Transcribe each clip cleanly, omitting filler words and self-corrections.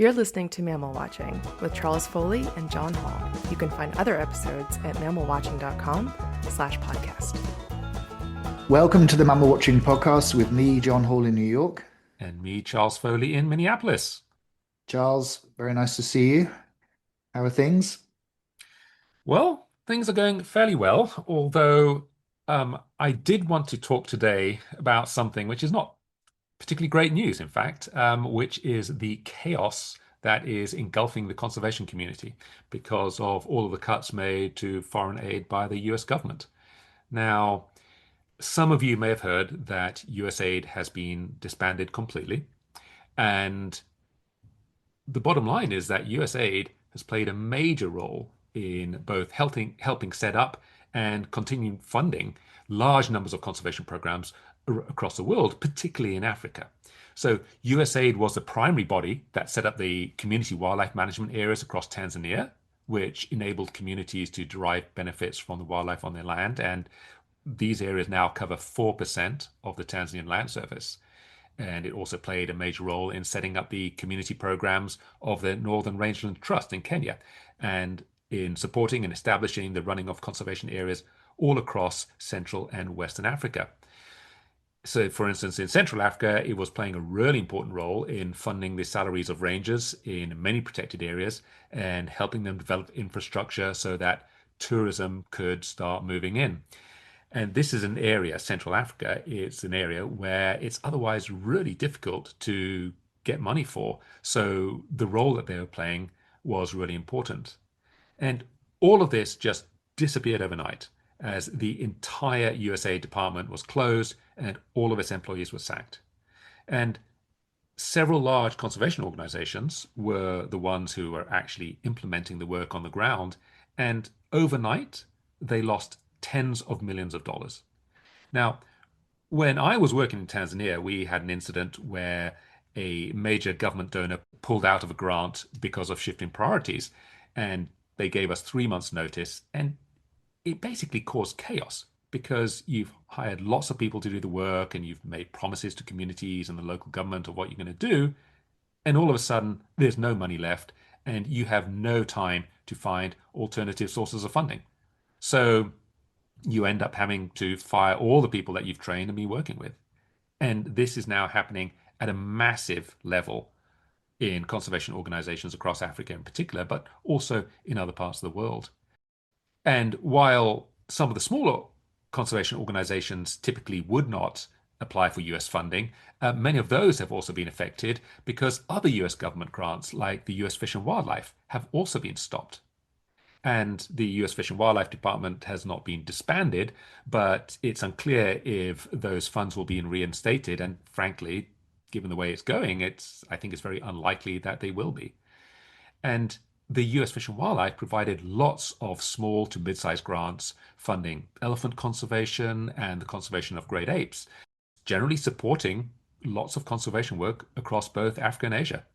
You're listening to Mammal Watching with Charles Foley and John Hall. You can find other episodes at mammalwatching.com/podcast. Welcome to the Mammal Watching podcast with me, John Hall in New York. And me, Charles Foley in Minneapolis. Charles, very nice to see you. How are things? Well, things are going fairly well, although I did want to talk today about something which is not particularly great news, in fact, which is the chaos that is engulfing the conservation community because of all of the cuts made to foreign aid by the US government. Now, some of you may have heard that US aid has been disbanded completely. And the bottom line is that US aid has played a major role in both helping set up and continuing funding large numbers of conservation programs across the world, particularly in Africa. So USAID was the primary body that set up the community wildlife management areas across Tanzania, which enabled communities to derive benefits from the wildlife on their land. And these areas now cover 4% of the Tanzanian land surface. And it also played a major role in setting up the community programs of the Northern Rangeland Trust in Kenya, and in supporting and establishing the running of conservation areas all across Central and Western Africa. So, for instance, in Central Africa, it was playing a really important role in funding the salaries of rangers in many protected areas and helping them develop infrastructure so that tourism could start moving in. And this is an area, Central Africa, it's an area where it's otherwise really difficult to get money for. So the role that they were playing was really important. And all of this just disappeared overnight as the entire USA department was closed and all of its employees were sacked. And several large conservation organizations were the ones who were actually implementing the work on the ground. And overnight, they lost tens of millions of dollars. Now, when I was working in Tanzania, we had an incident where a major government donor pulled out of a grant because of shifting priorities. And they gave us 3 months' notice, and it basically caused chaos because you've hired lots of people to do the work and you've made promises to communities and the local government of what you're going to do. And all of a sudden, there's no money left and you have no time to find alternative sources of funding. So you end up having to fire all the people that you've trained and been working with. And this is now happening at a massive level in conservation organizations across Africa in particular, but also in other parts of the world. And while some of the smaller conservation organizations typically would not apply for US funding, many of those have also been affected because other US government grants, like the US Fish and Wildlife, have also been stopped. And the US Fish and Wildlife Department has not been disbanded, but it's unclear if those funds will be reinstated. And frankly, given the way it's going, I think it's very unlikely that they will be. And the US Fish and Wildlife provided lots of small to mid-sized grants funding elephant conservation and the conservation of great apes, generally supporting lots of conservation work across both Africa and Asia.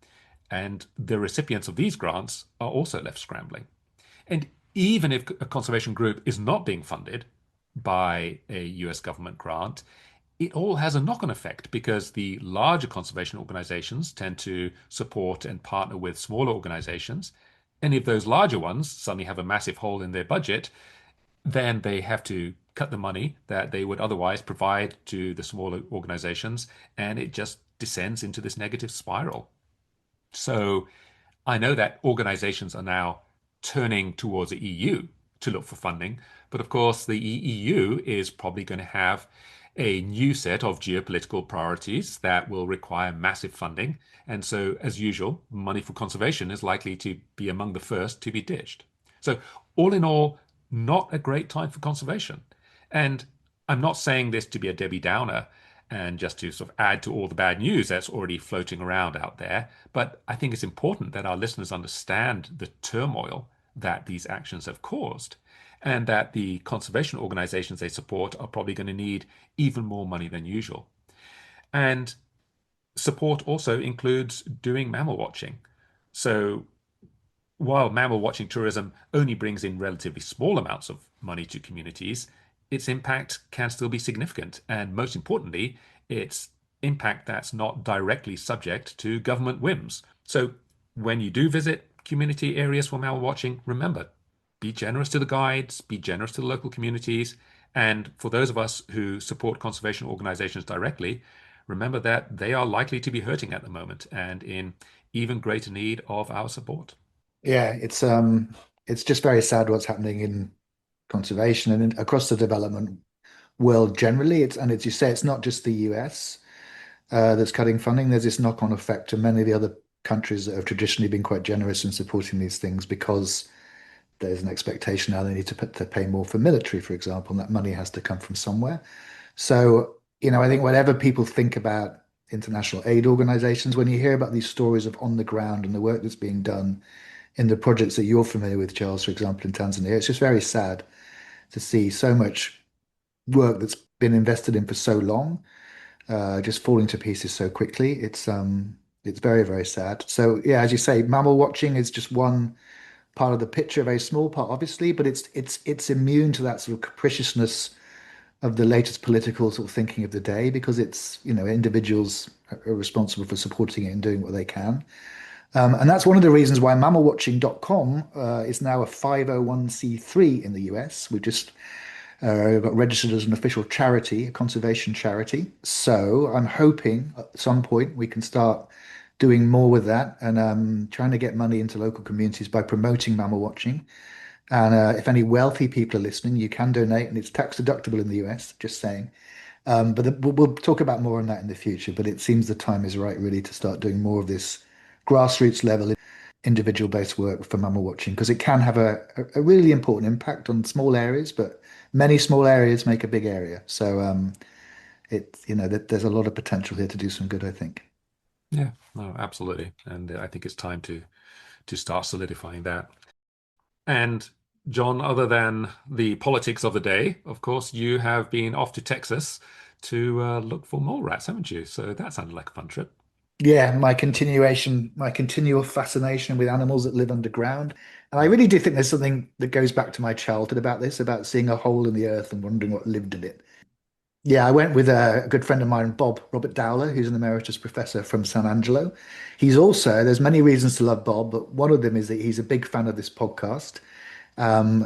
And the recipients of these grants are also left scrambling. And even if a conservation group is not being funded by a US government grant, it all has a knock-on effect because the larger conservation organizations tend to support and partner with smaller organizations. And if those larger ones suddenly have a massive hole in their budget, then they have to cut the money that they would otherwise provide to the smaller organizations, and it just descends into this negative spiral. So I know that organizations are now turning towards the EU to look for funding, but of course the EU is probably going to have a new set of geopolitical priorities that will require massive funding. And so, as usual, money for conservation is likely to be among the first to be ditched. So, all in all, not a great time for conservation. And I'm not saying this to be a Debbie Downer and just to sort of add to all the bad news that's already floating around out there, but I think it's important that our listeners understand the turmoil that these actions have caused, and that the conservation organizations they support are probably going to need even more money than usual. And support also includes doing mammal watching. So while mammal watching tourism only brings in relatively small amounts of money to communities, its impact can still be significant. And most importantly, its impact that's not directly subject to government whims. So when you do visit community areas for mammal watching, remember, be generous to the guides, be generous to the local communities. And for those of us who support conservation organizations directly, remember that they are likely to be hurting at the moment and in even greater need of our support. Yeah, it's just very sad what's happening in conservation and across the development world generally. And as you say, it's not just the US that's cutting funding. There's this knock-on effect to many of the other countries that have traditionally been quite generous in supporting these things because there's an expectation now they need to pay more for military, for example, and that money has to come from somewhere. So, I think whatever people think about international aid organizations, when you hear about these stories of on the ground and the work that's being done in the projects that you're familiar with, Charles, for example, in Tanzania, it's just very sad to see so much work that's been invested in for so long just falling to pieces so quickly. It's very, very sad. So yeah, as you say, mammal watching is just one part of the picture, a very small part, obviously, but it's immune to that sort of capriciousness of the latest political sort of thinking of the day because it's, individuals are responsible for supporting it and doing what they can. And that's one of the reasons why mammalwatching.com is now a 501c3 in the US. We've just got registered as an official charity, a conservation charity. So I'm hoping at some point we can start doing more with that and trying to get money into local communities by promoting mammal watching. And if any wealthy people are listening, you can donate, and it's tax deductible in the US, just saying. But we'll talk about more on that in the future. But it seems the time is right, really, to start doing more of this grassroots level individual based work for mammal watching because it can have a really important impact on small areas, but many small areas make a big area. So there's a lot of potential here to do some good, I think. Yeah, no, absolutely. And I think it's time to start solidifying that. And John, other than the politics of the day, of course, you have been off to Texas to look for mole rats, haven't you? So that sounded like a fun trip. Yeah, my continual fascination with animals that live underground. And I really do think there's something that goes back to my childhood about this, about seeing a hole in the earth and wondering what lived in it. Yeah, I went with a good friend of mine, Robert Dowler, who's an emeritus professor from San Angelo. There's many reasons to love Bob, but one of them is that he's a big fan of this podcast.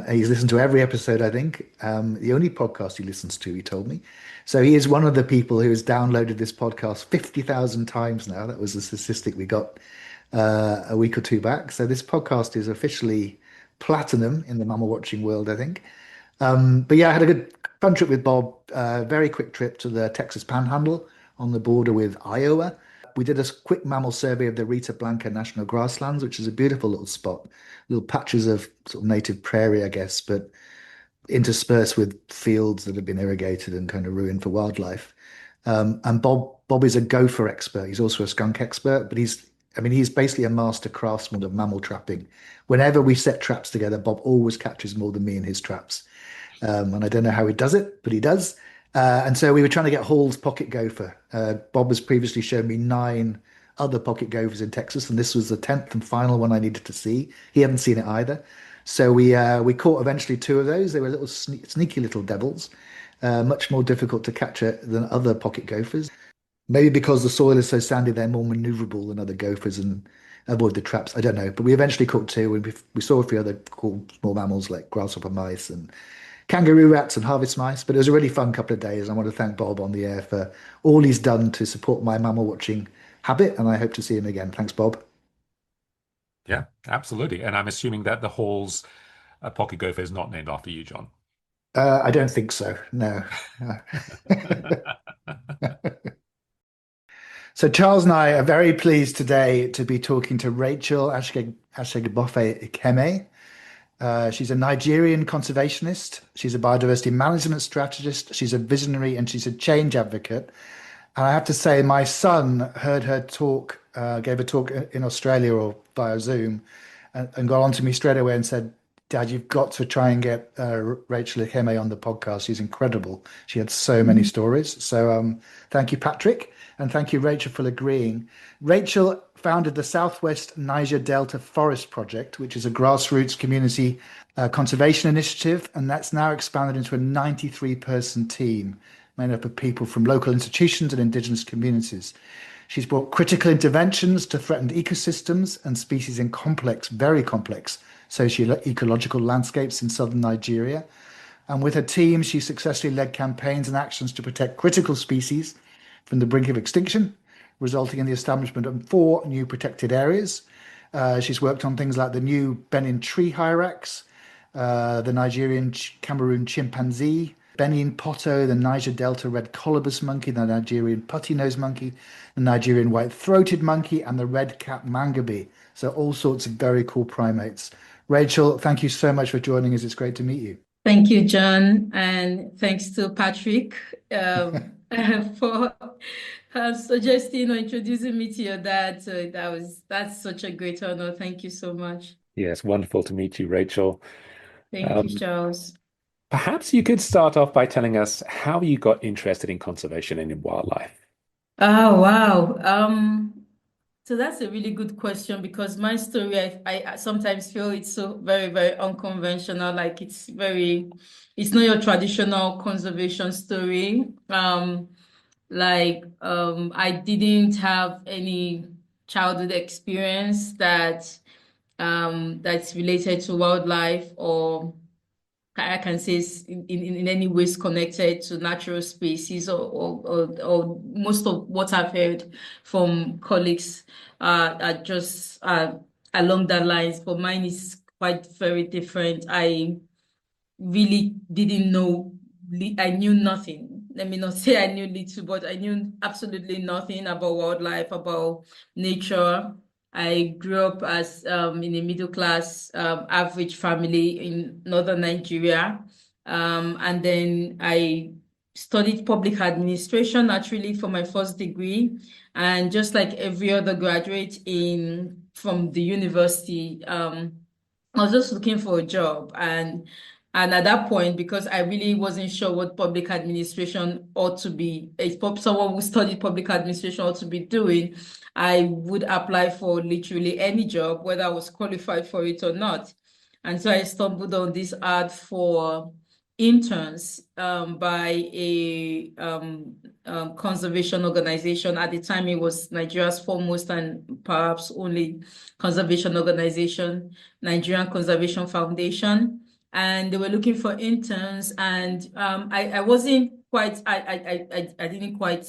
He's listened to every episode, I think. The only podcast he listens to, he told me. So he is one of the people who has downloaded this podcast 50,000 times now. That was the statistic we got a week or two back. So this podcast is officially platinum in the mammal watching world, I think. But yeah, I had a good fun trip with Bob. Very quick trip to the Texas Panhandle on the border with Iowa. We did a quick mammal survey of the Rita Blanca National Grasslands, which is a beautiful little spot, little patches of sort of native prairie, I guess, but interspersed with fields that have been irrigated and kind of ruined for wildlife. And Bob is a gopher expert. He's also a skunk expert, but he's basically a master craftsman of mammal trapping. Whenever we set traps together, Bob always catches more than me in his traps. And I don't know how he does it, but he does. And so we were trying to get Hall's pocket gopher. Bob has previously shown me 9 other pocket gophers in Texas, and this was the 10th and final one I needed to see. He hadn't seen it either. So we caught eventually 2 of those. They were little sneaky little devils, much more difficult to capture than other pocket gophers. Maybe because the soil is so sandy, they're more maneuverable than other gophers and avoid the traps. I don't know. But we eventually caught 2, and we saw a few other cool small mammals like grasshopper mice and kangaroo rats and harvest mice. But it was a really fun couple of days. I want to thank Bob on the air for all he's done to support my mammal watching habit, and I hope to see him again. Thanks, Bob. Yeah, absolutely. And I'm assuming that the Hall's pocket gopher is not named after you, John. I don't think so. No. So Charles and I are very pleased today to be talking to Rachel Ashegbofe Ikemeh. She's a Nigerian conservationist. She's a biodiversity management strategist. She's a visionary and she's a change advocate. And I have to say, my son heard her talk, gave a talk in Australia or via Zoom, and got on to me straight away and said, Dad, you've got to try and get Rachel Ikemeh on the podcast. She's incredible. She had so many stories. So thank you, Patrick. And thank you, Rachel, for agreeing. Rachel founded the Southwest Niger Delta Forest Project, which is a grassroots community conservation initiative. And that's now expanded into a 93-person team made up of people from local institutions and indigenous communities. She's brought critical interventions to threatened ecosystems and species in complex, very complex socio-ecological landscapes in southern Nigeria. And with her team, she successfully led campaigns and actions to protect critical species from the brink of extinction, resulting in the establishment of 4 new protected areas. She's worked on things like the new Benin tree hyrax, the Nigerian Cameroon chimpanzee, Benin potto, the Niger Delta Red Colobus monkey, the Nigerian putty-nosed monkey, the Nigerian white-throated monkey, and the red-capped mangabe. So all sorts of very cool primates. Rachel, thank you so much for joining us. It's great to meet you. Thank you, John, and thanks to Patrick for suggesting or introducing me to your dad. So that's such a great honor. Thank you so much. Yes, wonderful to meet you, Rachel. Thank you, Charles. Perhaps you could start off by telling us how you got interested in conservation and in wildlife. Oh, wow. So that's a really good question because my story, I sometimes feel it's so very, very unconventional. Like it's not your traditional conservation story. I didn't have any childhood experience that's related to wildlife or I can say in any ways connected to natural species or most of what I've heard from colleagues are just along that lines, but mine is quite very different. I really didn't know, I knew nothing. Let me not say I knew little, but I knew absolutely nothing about wildlife, about nature. I grew up as in a middle class average family in northern Nigeria. And then I studied public administration actually for my first degree. And just like every other graduate from the university, I was just looking for a job. And at that point, because I really wasn't sure what public administration ought to be, someone who studied public administration ought to be doing, I would apply for literally any job, whether I was qualified for it or not. And so I stumbled on this ad for interns by a conservation organization. At the time, it was Nigeria's foremost and perhaps only conservation organization, Nigerian Conservation Foundation. And they were looking for interns, and I wasn't quite I didn't quite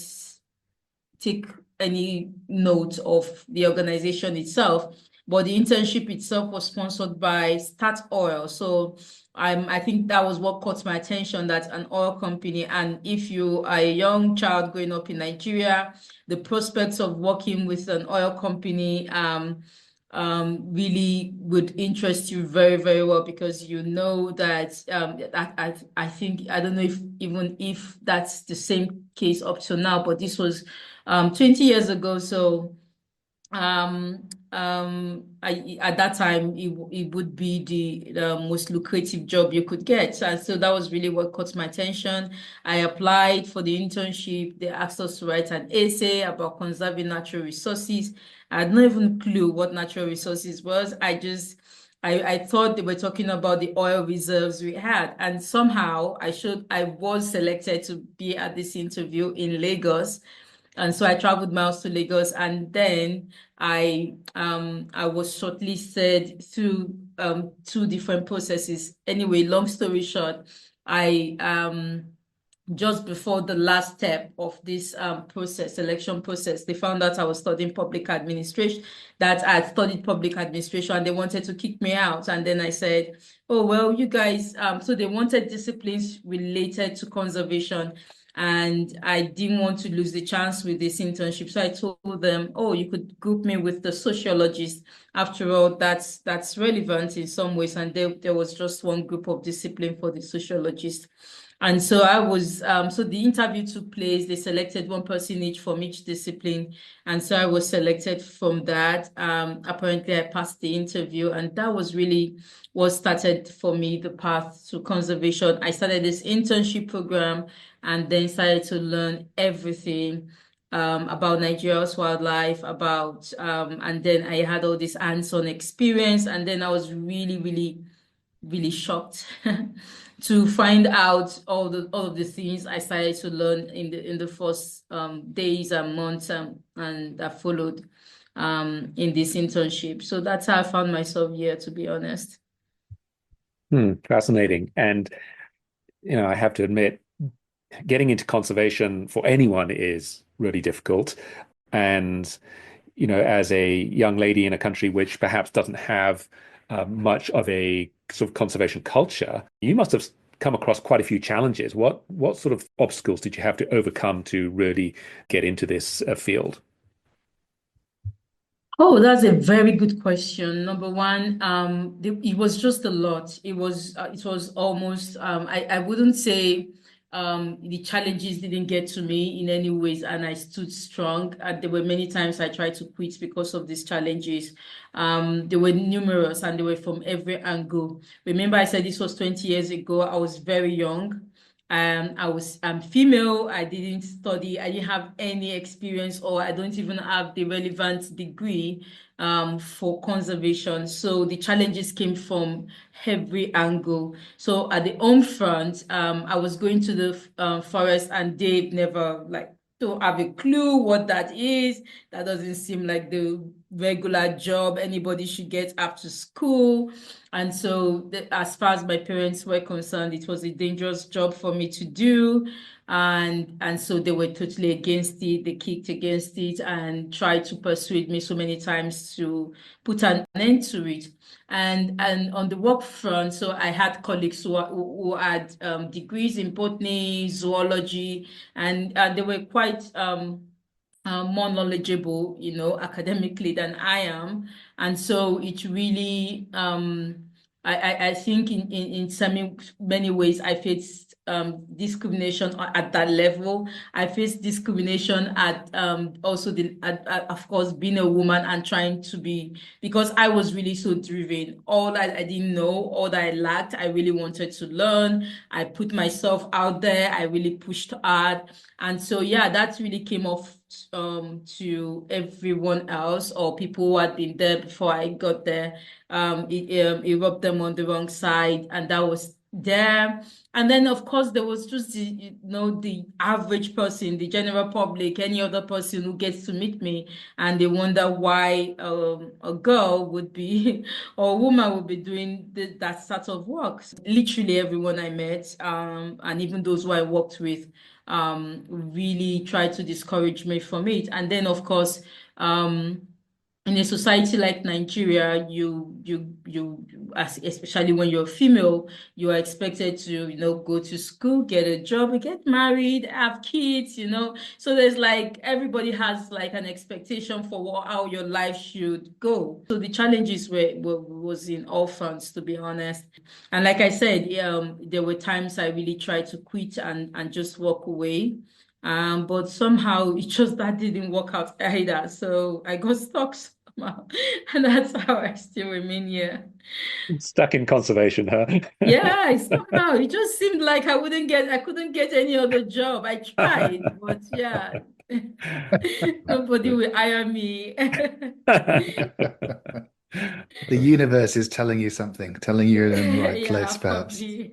take any note of the organization itself, but the internship itself was sponsored by Oil. So I think that was what caught my attention, that an oil company, and if you are a young child growing up in Nigeria, the prospects of working with an oil company really would interest you very, very well, because you know that I think, I don't know if that's the same case up to now, but this was 20 years ago. So at that time it would be the most lucrative job you could get. And so that was really what caught my attention. I applied for the internship. They asked us to write an essay about conserving natural resources. I had not even a clue what natural resources was. I thought they were talking about the oil reserves we had. And somehow I was selected to be at this interview in Lagos. And so I traveled miles to Lagos, and then I was shortlisted through 2 different processes. Anyway, long story short, I just before the last step of this selection process, they found out I was studying public administration, that I had studied public administration, and they wanted to kick me out. And then I said, oh, well, you guys, so they wanted disciplines related to conservation. And I didn't want to lose the chance with this internship. So I told them, oh, you could group me with the sociologist. After all, that's relevant in some ways. And there was just one group of discipline for the sociologist. And so I was, so the interview took place. They selected one person each from each discipline. And so I was selected from that. Apparently I passed the interview, and that was really what started for me the path to conservation. I started this internship program and then started to learn everything about Nigeria's wildlife, and then I had all this hands-on experience, and then I was really, really, really shocked to find out all of the things I started to learn in the first days and months and that followed in this internship. So that's how I found myself here, to be honest. Fascinating. And, I have to admit, getting into conservation for anyone is really difficult. And, as a young lady in a country which perhaps doesn't have much of a sort of conservation culture, you must have come across quite a few challenges. What sort of obstacles did you have to overcome to really get into this field? Oh, that's a very good question. Number one, it was just a lot. It was almost, I wouldn't say the challenges didn't get to me in any ways, and I stood strong. There were many times I tried to quit because of these challenges. They were numerous and they were from every angle. Remember, I said this was 20 years ago. I was very young. I'm female. I didn't study. I didn't have any experience, or I don't even have the relevant degree for conservation. So the challenges came from every angle. So at the home front, I was going to the forest, and they never don't have a clue what that is. That doesn't seem like the regular job anybody should get after school. And so as far as my parents were concerned, it was a dangerous job for me to do. And so they were totally against it. They kicked against it and tried to persuade me so many times to put an end to it. And on the work front, so I had colleagues who had degrees in botany, zoology, and they were quite more knowledgeable, academically than I am. And so it really, I think in many ways, I faced discrimination at that level. I faced discrimination at also of course, being a woman and trying to be, because I was really so driven. All that I didn't know, all that I lacked, I really wanted to learn. I put myself out there. I really pushed hard. And so, yeah, that really came off to everyone else, or people who had been there before I got there. It rubbed them on the wrong side, and that was there. And then, of course, there was just the average person, the general public, any other person who gets to meet me, and they wonder why a girl would be or a woman would be doing that sort of work. So literally everyone I met, and even those who I worked with, really tried to discourage me from it. And then, of course, in a society like Nigeria, especially when you're female, you are expected to, go to school, get a job, get married, have kids, So there's everybody has an expectation for how your life should go. So the challenges was in all fronts, to be honest. And like I said, there were times I really tried to quit and just walk away. But somehow that didn't work out either. So I got stuck somehow, and that's how I still remain here. Stuck in conservation, huh? Yeah, somehow it just seemed like I couldn't get any other job. I tried, but yeah, nobody will hire me. The universe is telling you something, telling you you're in the right Yeah, place, perhaps. probably.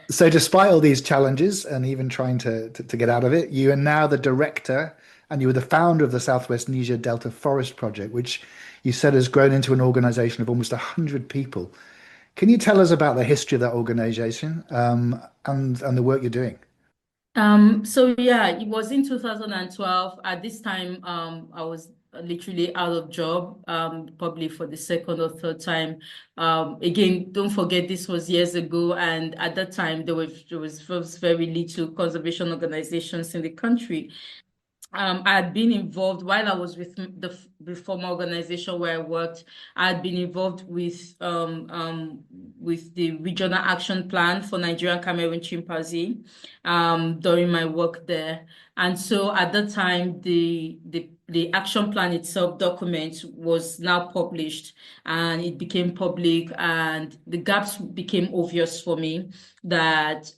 So despite all these challenges and even trying to get out of it, you are now the director and you were the founder of the Southwest Niger Delta Forest Project, which you said has grown into an organization of almost 100 people. Can you tell us about the history of that organization and the work you're doing? So yeah, it was in 2012. At this time, I was literally out of job, probably for the second or third time. Again, don't forget this was years ago, and at that time there was very little conservation organizations in the country. I had been involved while I was with the former organization where I worked. I had been involved with the regional action plan for Nigerian Cameroon chimpanzee during my work there. And so at that time, the action plan itself document was now published, and it became public, and the gaps became obvious for me that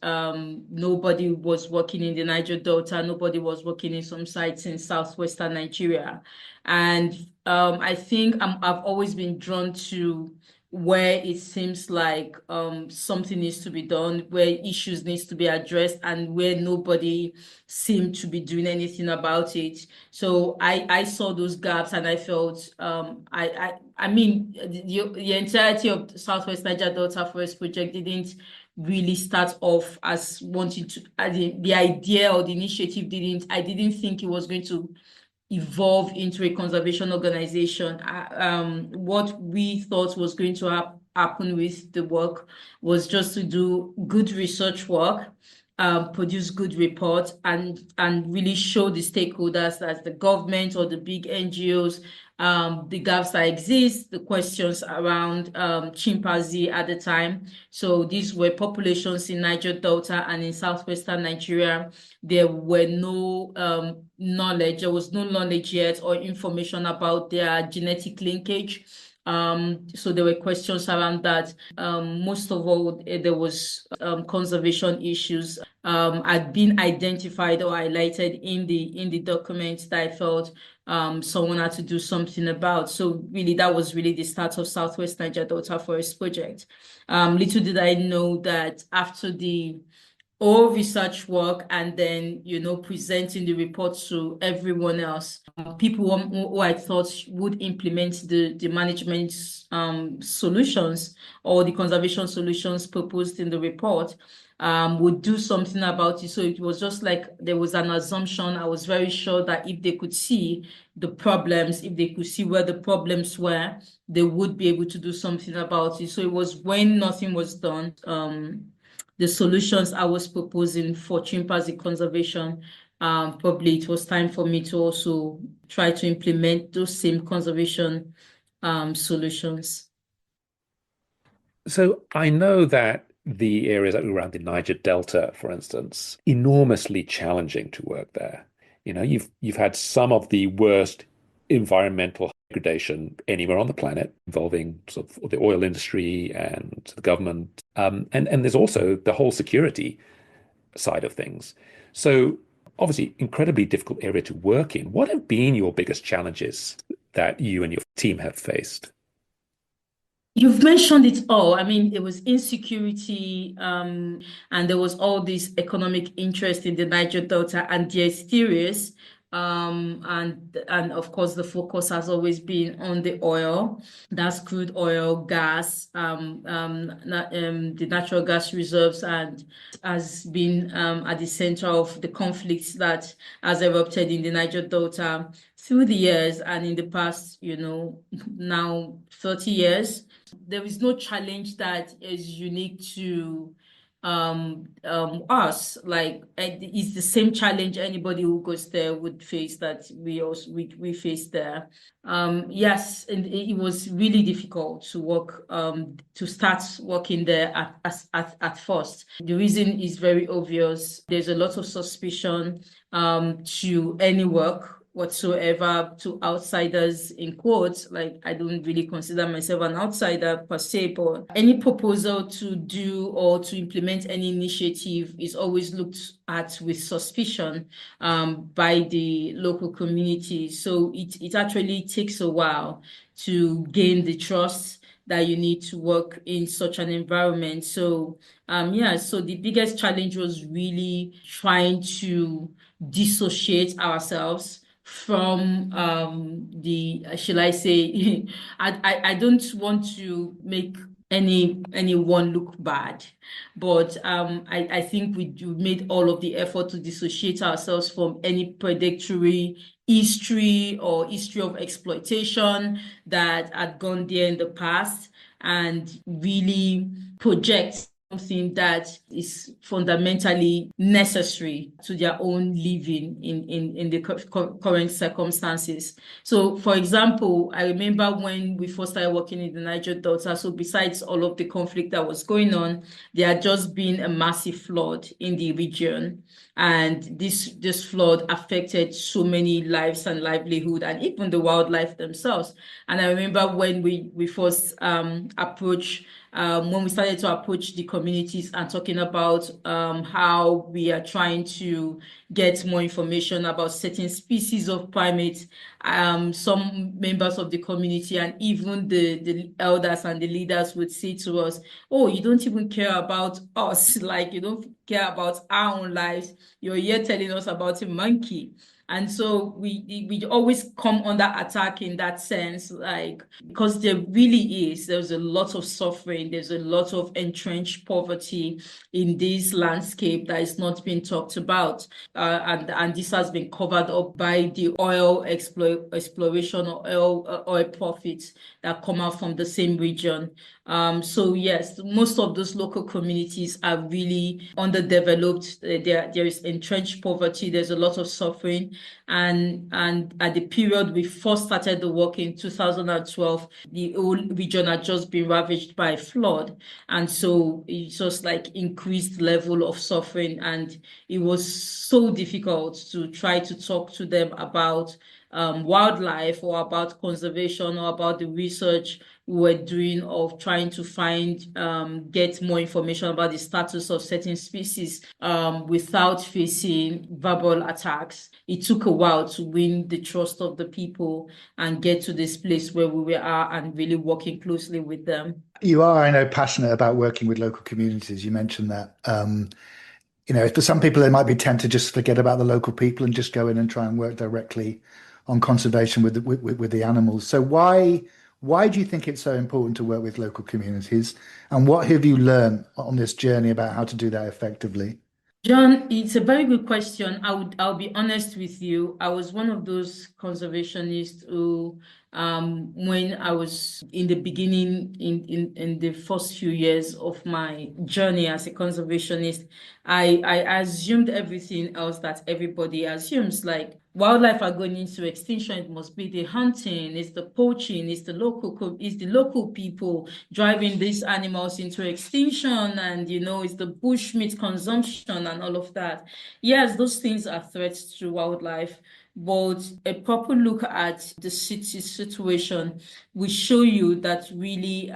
nobody was working in the Niger Delta, nobody was working in some sites in southwestern Nigeria. And I think I've always been drawn to where it seems like something needs to be done, where issues needs to be addressed, and where nobody seemed to be doing anything about it. So I saw those gaps, and I felt I mean the entirety of the Southwest Niger Delta Forest Project didn't really start off as wanting to the idea or the initiative I didn't think it was going to evolve into a conservation organization. What we thought was going to happen with the work was just to do good research work, produce good reports, and really show the stakeholders, that's the government or the big NGOs, the gaps that exist, the questions around chimpanzee at the time. So these were populations in Niger Delta and in southwestern Nigeria. There were no knowledge, there was no knowledge yet or information about their genetic linkage. So there were questions around that. Most of all, there was conservation issues had been identified or highlighted in the documents that I felt someone had to do something about. So really, that was really the start of Southwest Niger Delta Forest Project. Little did I know that after the all research work and then, presenting the reports to everyone else, people who I thought would implement the management solutions or the conservation solutions proposed in the report, would do something about it. So it was just like there was an assumption. I was very sure that if they could see the problems, if they could see where the problems were, they would be able to do something about it. So it was when nothing was done, the solutions I was proposing for chimpanzee conservation, probably it was time for me to also try to implement those same conservation solutions. So I know that the areas around the Niger Delta, for instance, enormously challenging to work there. You've had some of the worst environmental degradation anywhere on the planet involving sort of the oil industry and the government. And there's also the whole security side of things. So obviously, incredibly difficult area to work in. What have been your biggest challenges that you and your team have faced? You've mentioned it all. I mean, it was insecurity, and there was all this economic interest in the Niger Delta, and there's theories. And of course, the focus has always been on the oil. That's crude oil, gas, the natural gas reserves, and has been at the center of the conflicts that has erupted in the Niger Delta through the years and in the past, now 30 years. There is no challenge that is unique to us. Like it's the same challenge anybody who goes there would face that we face there. Yes, and it was really difficult to work to start working there at first. The reason is very obvious. There's a lot of suspicion to any work whatsoever, to outsiders in quotes. Like, I don't really consider myself an outsider per se, but any proposal to do or to implement any initiative is always looked at with suspicion by the local community. So it actually takes a while to gain the trust that you need to work in such an environment. So so the biggest challenge was really trying to dissociate ourselves from shall I say, I don't want to make anyone look bad, but I think we made all of the effort to dissociate ourselves from any predatory history or history of exploitation that had gone there in the past, and really project something that is fundamentally necessary to their own living in the current circumstances. So, for example, I remember when we first started working in the Niger Delta, so besides all of the conflict that was going on, there had just been a massive flood in the region. And this flood affected so many lives and livelihood and even the wildlife themselves. And I remember when we first when we started to approach the communities and talking about how we are trying to get more information about certain species of primates. Some members of the community and even the elders and the leaders would say to us, oh, you don't even care about us, like you don't care about our own lives. You're here telling us about a monkey. And so we always come under attack in that sense, like, because there's a lot of suffering, there's a lot of entrenched poverty in this landscape that is not being talked about. And this has been covered up by the oil exploration or oil profits that come out from the same region. So yes, most of those local communities are really underdeveloped. There is entrenched poverty. There's a lot of suffering. And at the period we first started the work in 2012, the whole region had just been ravaged by flood. And so it just like increased level of suffering. And it was so difficult to try to talk to them about wildlife or about conservation or about the research we were doing of trying to get more information about the status of certain species without facing verbal attacks. It took a while to win the trust of the people and get to this place where we are and really working closely with them. You are, I know, passionate about working with local communities. You mentioned that. For some people, they might be tempted to just forget about the local people and just go in and try and work directly on conservation with the animals. So why do you think it's so important to work with local communities? And what have you learned on this journey about how to do that effectively? John, it's a very good question. I'll be honest with you. I was one of those conservationists who, when I was in the beginning, in the first few years of my journey as a conservationist, I assumed everything else that everybody assumes, like wildlife are going into extinction. It must be the hunting, it's the poaching, it's the local people driving these animals into extinction, and it's the bushmeat consumption and all of that. Yes, those things are threats to wildlife, but a proper look at the city situation will show you that really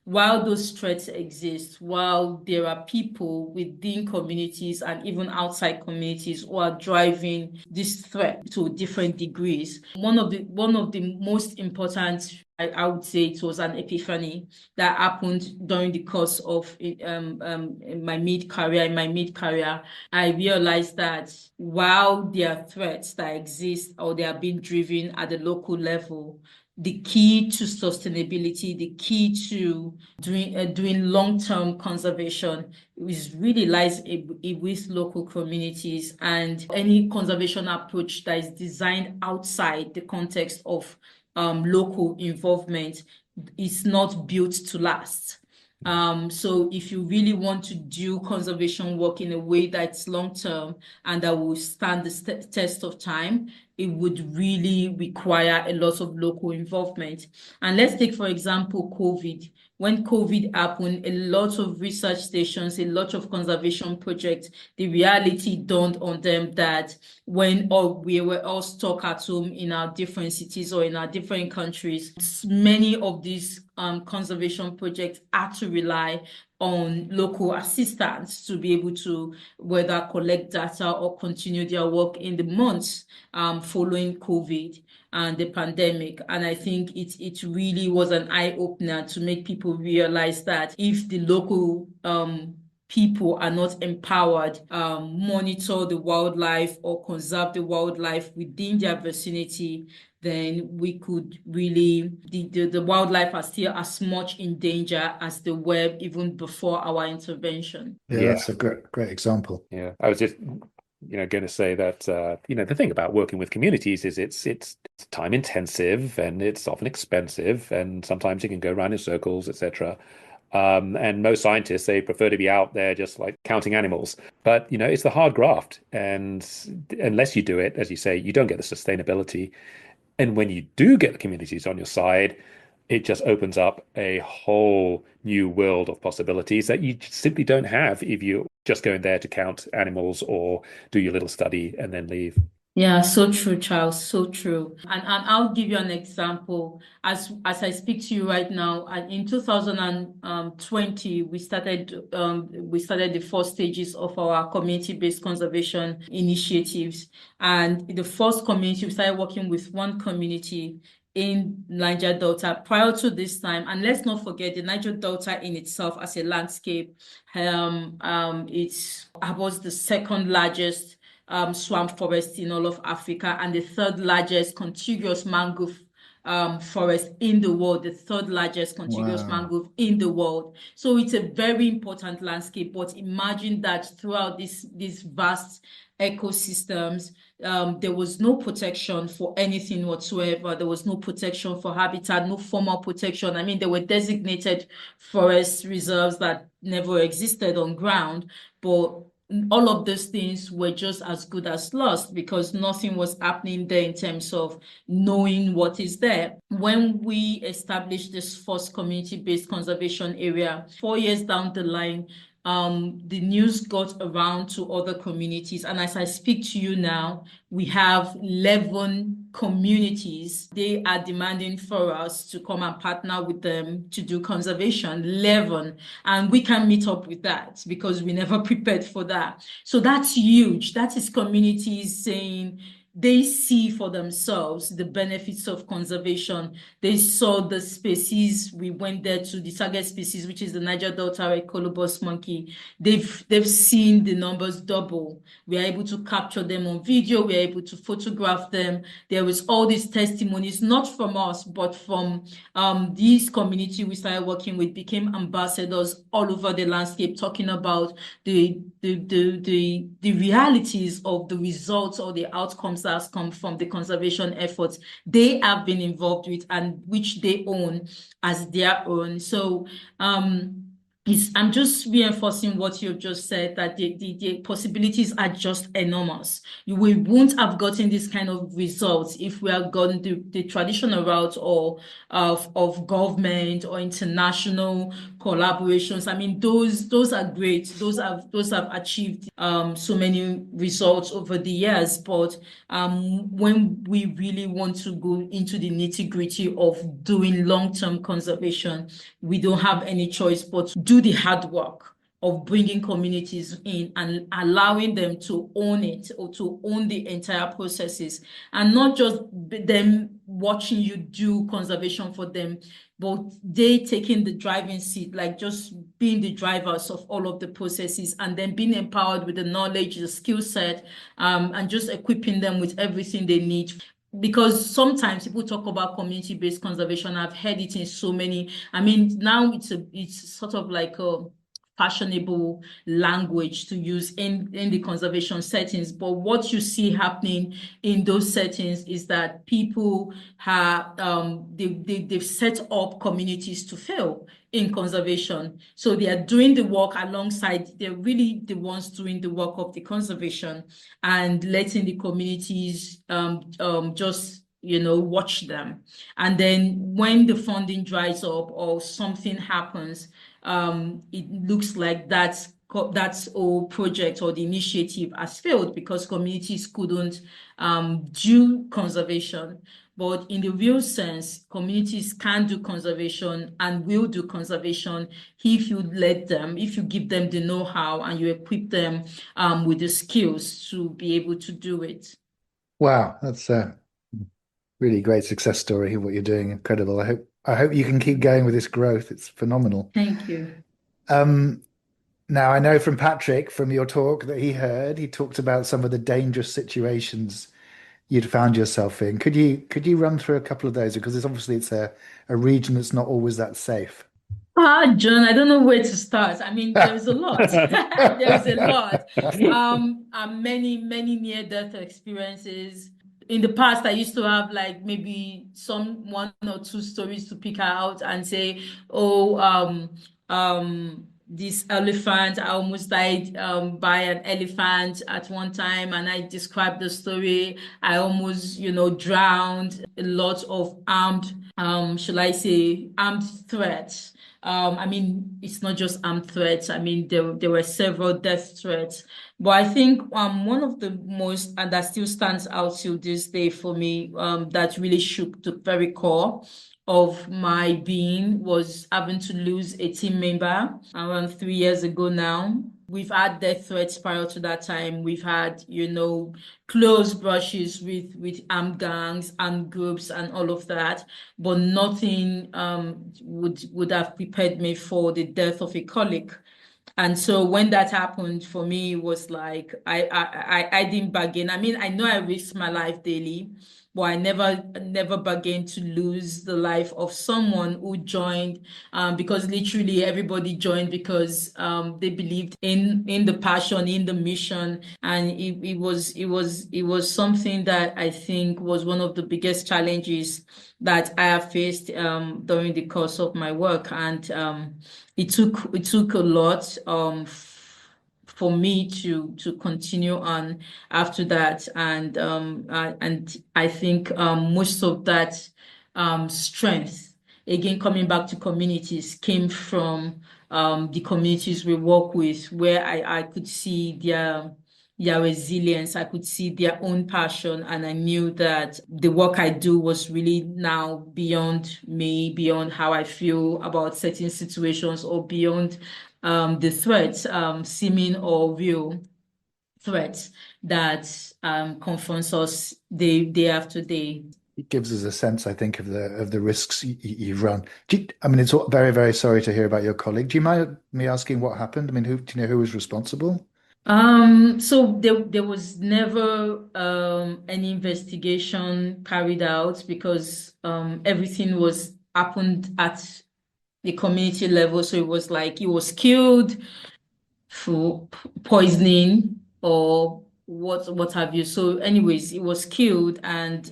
while those threats exist, while there are people within communities and even outside communities who are driving this threat to different degrees, one of the most important, I would say, it was an epiphany that happened during the course of in my mid-career. I realized that while there are threats that exist or they are being driven at the local level, the key to sustainability, the key to doing long-term conservation really lies with local communities, and any conservation approach that is designed outside the context of local involvement is not built to last. So if you really want to do conservation work in a way that's long-term and that will stand the test of time, it would really require a lot of local involvement. And let's take, for example, COVID. When COVID happened, a lot of research stations, a lot of conservation projects, the reality dawned on them that when we were all stuck at home in our different cities or in our different countries, many of these conservation projects had to rely on local assistance to be able to whether collect data or continue their work in the months following COVID and the pandemic. And I think it really was an eye-opener to make people realize that if the local people are not empowered, monitor the wildlife or conserve the wildlife within their vicinity, then we could really, the wildlife are still as much in danger as they were even before our intervention. Yeah, that's a great example. Yeah, I was just going to say that the thing about working with communities is it's time intensive and it's often expensive, and sometimes it can go around in circles, etc. And most scientists, they prefer to be out there just like counting animals. But it's the hard graft, and unless you do it, as you say, you don't get the sustainability. And when you do get the communities on your side, it just opens up a whole new world of possibilities that you simply don't have if you just go in there to count animals or do your little study and then leave. Yeah, so true, Charles. So true. And I'll give you an example. As I speak to you right now, and in 2020, we started the first stages of our community-based conservation initiatives. And the first community, we started working with one community in Niger Delta prior to this time. And let's not forget the Niger Delta in itself as a landscape. It's about the second largest swamp forest in all of Africa and the third largest contiguous mangrove forest in the world, the third largest contiguous Wow. mangrove in the world. So it's a very important landscape. But imagine that throughout these vast ecosystems, there was no protection for anything whatsoever. There was no protection for habitat, no formal protection. I mean, there were designated forest reserves that never existed on ground, but all of those things were just as good as lost because nothing was happening there in terms of knowing what is there. When we established this first community-based conservation area, 4 years down the line, the news got around to other communities. And as I speak to you now, we have 11 communities. They are demanding for us to come and partner with them to do conservation, 11. And we can meet up with that because we never prepared for that. So that's huge. That is communities saying, they see for themselves the benefits of conservation. They saw the species. We went there to the target species, which is the Niger Delta Red Colobus monkey. They've seen the numbers double. We are able to capture them on video. We are able to photograph them. There was all these testimonies, not from us, but from these community we started working with, became ambassadors all over the landscape, talking about the realities of the results or the outcomes that has come from the conservation efforts they have been involved with and which they own as their own. So I'm just reinforcing what you've just said, that the possibilities are just enormous. We won't have gotten this kind of results if we had gone the traditional route or of government or international collaborations. I mean, those are great. Those have achieved so many results over the years. But when we really want to go into the nitty-gritty of doing long-term conservation, we don't have any choice but to do the hard work of bringing communities in and allowing them to own it or to own the entire processes, and not just them watching you do conservation for them, but they taking the driving seat, like just being the drivers of all of the processes and then being empowered with the knowledge, the skill set, and just equipping them with everything they need. Because sometimes people talk about community-based conservation. I've heard it in so many. I mean, now it's sort of like a fashionable language to use in the conservation settings. But what you see happening in those settings is that people have they've set up communities to fail in conservation. So they are doing the work alongside, they're really the ones doing the work of the conservation and letting the communities just watch them. And then when the funding dries up or something happens, it looks like that whole project or the initiative has failed because communities couldn't do conservation. But in the real sense, communities can do conservation and will do conservation if you let them, if you give them the know-how and you equip them with the skills to be able to do it. Wow, that's a really great success story. What you're doing, incredible. I hope you can keep going with this growth. It's phenomenal. Thank you. Now I know from Patrick, from your talk that he talked about some of the dangerous situations you'd found yourself in. Could you run through a couple of those? Because it's a region that's not always that safe. John, I don't know where to start. I mean, there's a lot. There's a lot. Many near-death experiences. In the past, I used to have like maybe one or two stories to pick out and say, oh, this elephant. I almost died by an elephant at one time, and I described the story. I almost, drowned. A lot of armed, shall I say, armed threats. I mean, it's not just armed threats. I mean, there were several death threats. But I think one of the most, and that still stands out till this day for me, that really shook the very core of my being, was having to lose a team member around 3 years ago now. We've had death threats prior to that time. We've had, close brushes with armed gangs, armed groups, and all of that. But nothing would have prepared me for the death of a colleague. And so when that happened for me, it was like I didn't bargain. I mean, I know I risk my life daily, but I never bargained to lose the life of someone who joined, because literally everybody joined because they believed in the passion, in the mission, and it was something that I think was one of the biggest challenges that I have faced during the course of my work, and it took a lot for me to continue on after that, and I think most of that strength, again coming back to communities, came from the communities we work with, where I could see their resilience, I could see their own passion, and I knew that the work I do was really now beyond me, beyond how I feel about certain situations, or beyond the threats, seeming or real threats that confronts us day after day. It gives us a sense, I think, of the risks you've run. I mean, it's very, very sorry to hear about your colleague. Do you mind me asking what happened? I mean, do you know who was responsible? So there was never any investigation carried out, because everything happened at the community level. So it was like he was killed for poisoning or what have you. So anyways, he was killed, and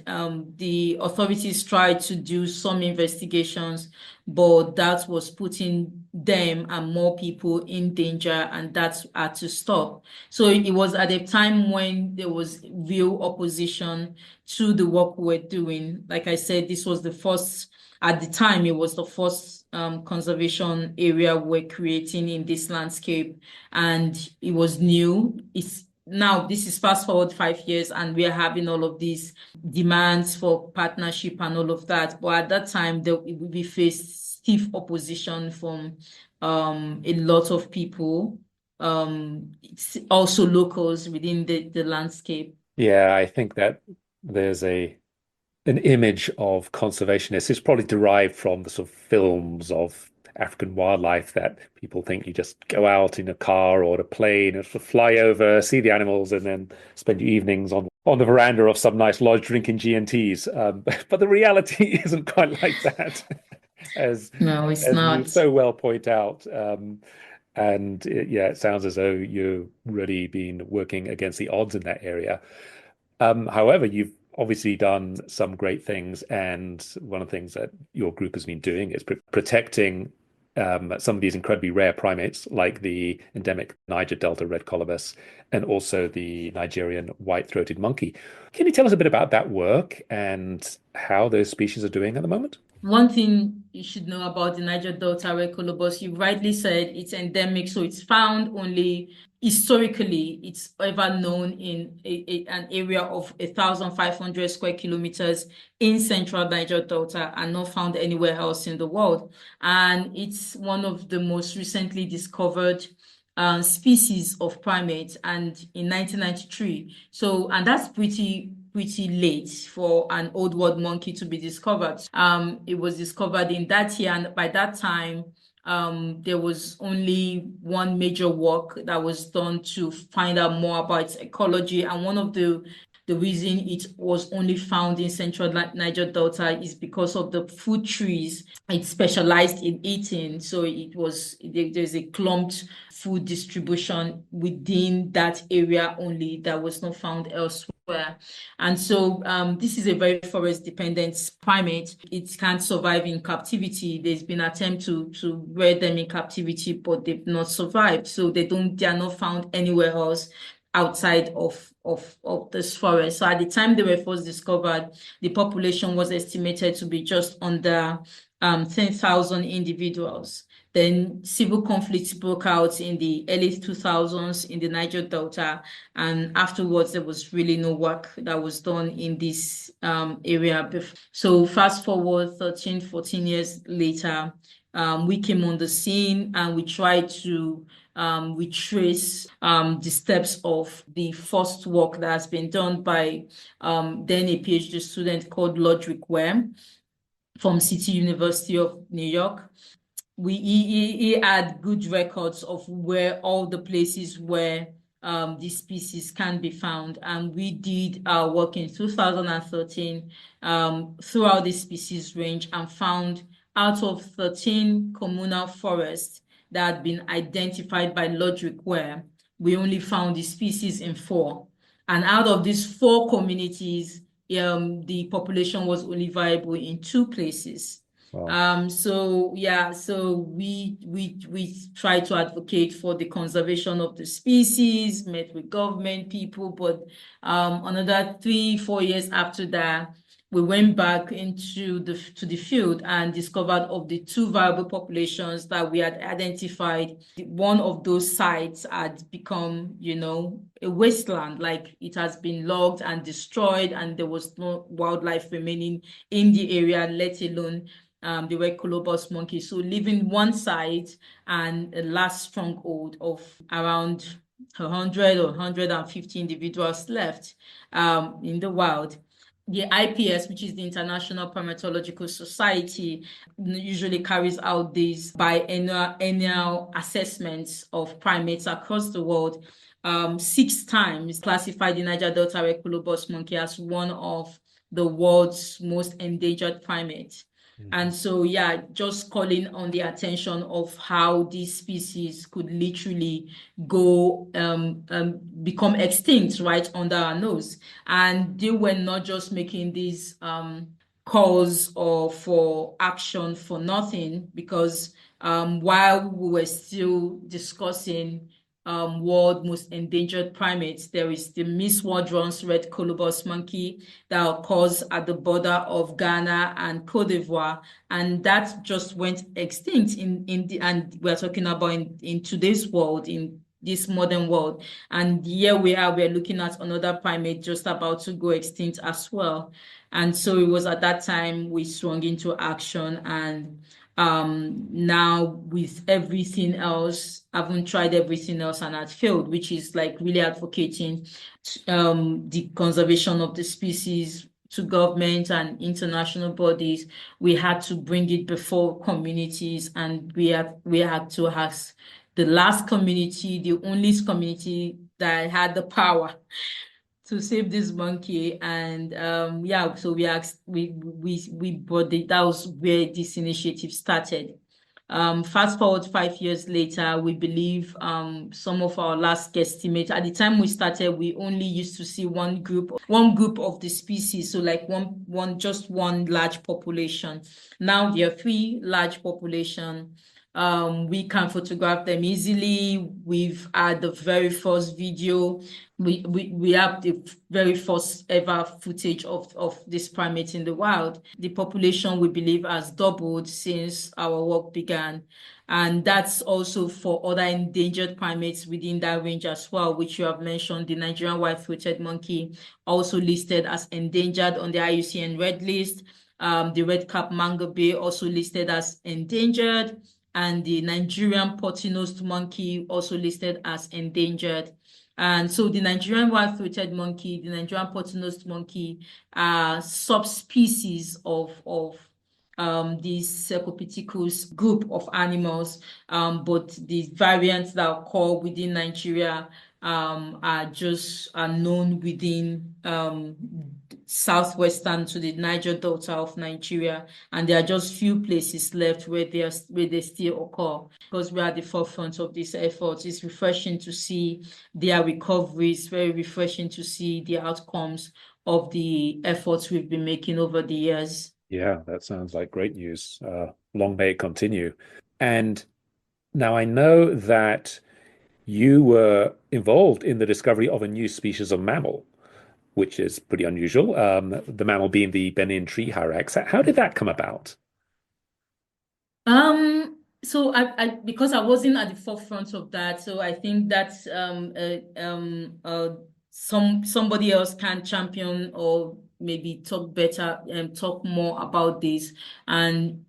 the authorities tried to do some investigations, but that was putting them and more people in danger, and that's had to stop. So it was at a time when there was real opposition to the work we were doing. Like I said, this was the first, at the time, it was the first conservation area we're creating in this landscape, and it was new. Now this is fast forward 5 years, and we are having all of these demands for partnership and all of that. But at that time, we faced stiff opposition from a lot of people, also locals within the landscape. Yeah, I think that there's an image of conservationists. It's probably derived from the sort of films of African wildlife, that people think you just go out in a car or a plane and fly over, see the animals, and then spend your evenings on the veranda of some nice lodge drinking G&Ts. But the reality isn't quite like that, No, it's as not. you so well point out. And it sounds as though you've really been working against the odds in that area. However, you've obviously done some great things, and one of the things that your group has been doing is protecting some of these incredibly rare primates, like the endemic Niger Delta Red Colobus and also the Nigerian white-throated monkey. Can you tell us a bit about that work and how those species are doing at the moment? One thing you should know about the Niger Delta Red Colobus, you rightly said it's endemic, so it's found only historically. It's ever known in an area of 1,500 square kilometers in central Niger Delta, and not found anywhere else in the world. And it's one of the most recently discovered species of primates, and in 1993. So, and that's pretty late for an old world monkey to be discovered. It was discovered in that year, and by that time, there was only one major work that was done to find out more about its ecology. And one of the reason it was only found in central Niger Delta is because of the food trees it specialized in eating. So there's a clumped food distribution within that area only that was not found elsewhere. And so this is a very forest-dependent primate. It can't survive in captivity. There's been attempt to rear them in captivity, but they've not survived. So they are not found anywhere else outside of this forest. So at the time they were first discovered, the population was estimated to be just under 10,000 individuals. Then civil conflicts broke out in the early 2000s in the Niger Delta, and afterwards there was really no work that was done in this area. So fast forward 13, 14 years later, we came on the scene and we tried to retrace the steps of the first work that has been done by then a PhD student called Lodrick Ware from City University of New York. He had good records of where all the places where these species can be found, and we did our work in 2013 throughout the species range and found out of 13 communal forests that had been identified by Lodrick Ware, we only found the species in 4. And out of these 4 communities, the population was only viable in 2 places. Wow. So we try to advocate for the conservation of the species, met with government people, but another 3-4 years after that, we went back into the field and discovered of the 2 viable populations that we had identified. One of those sites had become, a wasteland, like it has been logged and destroyed, and there was no wildlife remaining in the area, let alone the Red Colobus monkey. So leaving one site and a last stronghold of around 100 or 150 individuals left in the wild. The IPS, which is the International Primatological Society, usually carries out these biennial assessments of primates across the world. 6 times classified the Niger Delta Red Colobus monkey as one of the world's most endangered primates. And so, just calling on the attention of how these species could literally go become extinct right under our nose. And they were not just making these calls or for action for nothing, because while we were still discussing world most endangered primates, there is the Miss Wardron's Red Colobus monkey that occurs at the border of Ghana and Cote d'Ivoire, and that just went extinct and we're talking about in today's world, in this modern world. And here we're looking at another primate just about to go extinct as well. And so it was at that time we swung into action, and now with everything else, I haven't tried everything else and had failed, which is like really advocating the conservation of the species to government and international bodies. We had to bring it before communities, and we had to ask the last community, the only community that had the power to save this monkey. And so we asked, we brought it. That was where this initiative started. Fast forward 5 years later, we believe some of our last guesstimates, at the time we started, we only used to see one group of the species, so like just one large population. Now there are 3 large population. We can photograph them easily. We've had the very first video. We have the very first ever footage of this primate in the wild. The population, we believe, has doubled since our work began. And that's also for other endangered primates within that range as well, which you have mentioned. The Nigerian white-throated monkey, also listed as endangered on the IUCN Red List. The red-capped mangabey, also listed as endangered. And the Nigerian potty-nosed monkey, also listed as endangered. And so the Nigerian white-throated monkey, the Nigerian potty-nosed monkey are subspecies of this Cercopithecus group of animals, but the variants that occur within Nigeria are known within southwestern to the Niger Delta of Nigeria, and there are just few places left where they still occur. Because we are at the forefront of this effort, it's refreshing to see their recovery. It's very refreshing to see the outcomes of the efforts we've been making over the years. Yeah, that sounds like great news. Long may it continue. And now I know that you were involved in the discovery of a new species of mammal, which is pretty unusual. The mammal being the Benin tree hyrax. How did that come about? So because I wasn't at the forefront of that, so I think that somebody else can champion or maybe talk better and talk more about this. And